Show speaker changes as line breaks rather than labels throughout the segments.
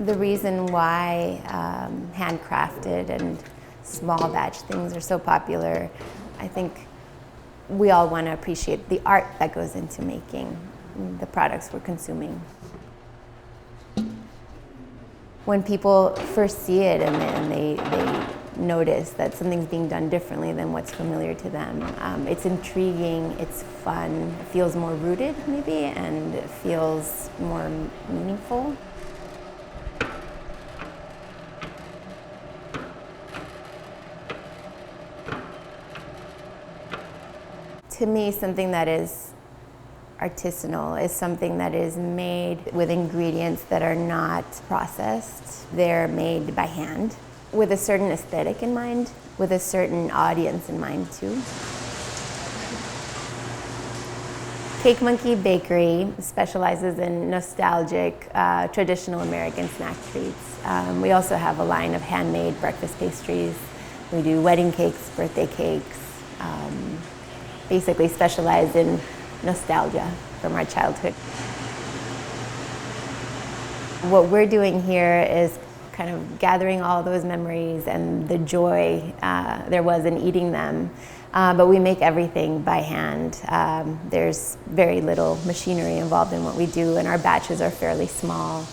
The reason why handcrafted and small batch things are so popular, I think we all want to appreciate the art that goes into making the products we're consuming. When people first see it and they notice that something's being done differently than what's familiar to them, it's intriguing, it's fun, it feels more rooted maybe, and it feels more meaningful. To me, something that is artisanal is something that is made with ingredients that are not processed. They're made by hand, with a certain aesthetic in mind, with a certain audience in mind too. Cake Monkey Bakery specializes in nostalgic, traditional American snack treats. We also have a line of handmade breakfast pastries. We do wedding cakes, birthday cakes, basically specialize in nostalgia from our childhood. What we're doing here is kind of gathering all those memories and the joy there was in eating them, but we make everything by hand. There's very little machinery involved in what we do, and our batches are fairly small.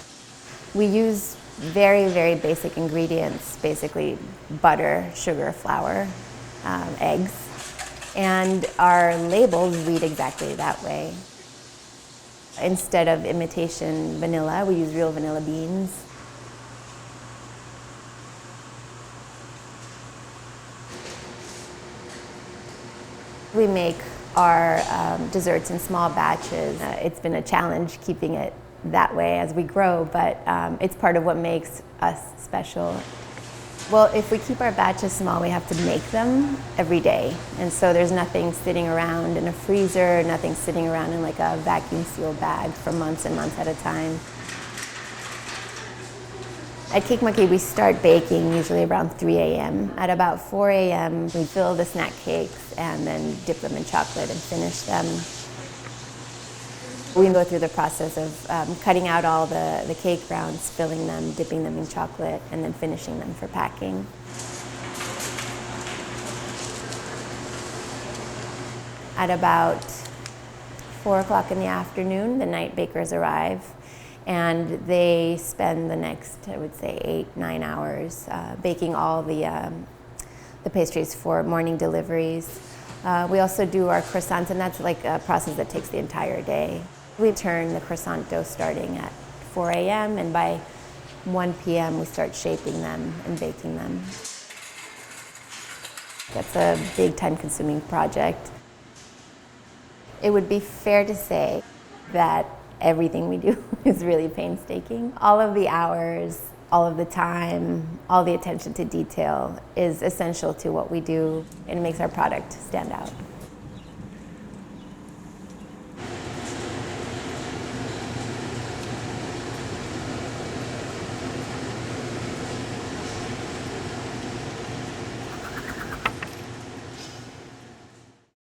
We use very, very basic ingredients, basically butter, sugar, flour, eggs. And our labels read exactly that way. Instead of imitation vanilla, we use real vanilla beans. We make our desserts in small batches. It's been a challenge keeping it that way as we grow, but it's part of what makes us special. Well, if we keep our batches small, we have to make them every day. And so there's nothing sitting around in a freezer, nothing sitting around in like a vacuum sealed bag for months and months at a time. At Cake Monkey, we start baking usually around 3 a.m. At about 4 a.m., we fill the snack cakes and then dip them in chocolate and finish them. We go through the process of cutting out all the cake rounds, filling them, dipping them in chocolate, and then finishing them for packing. At about 4 o'clock in the afternoon, the night bakers arrive, and they spend the next, I would say, 8-9 hours baking all the pastries for morning deliveries. We also do our croissants, and that's like a process that takes the entire day. We turn the croissant dough starting at 4 a.m. and by 1 p.m. we start shaping them and baking them. That's a big time-consuming project. It would be fair to say that everything we do is really painstaking. All of the hours, all of the time, all the attention to detail is essential to what we do, and it makes our product stand out.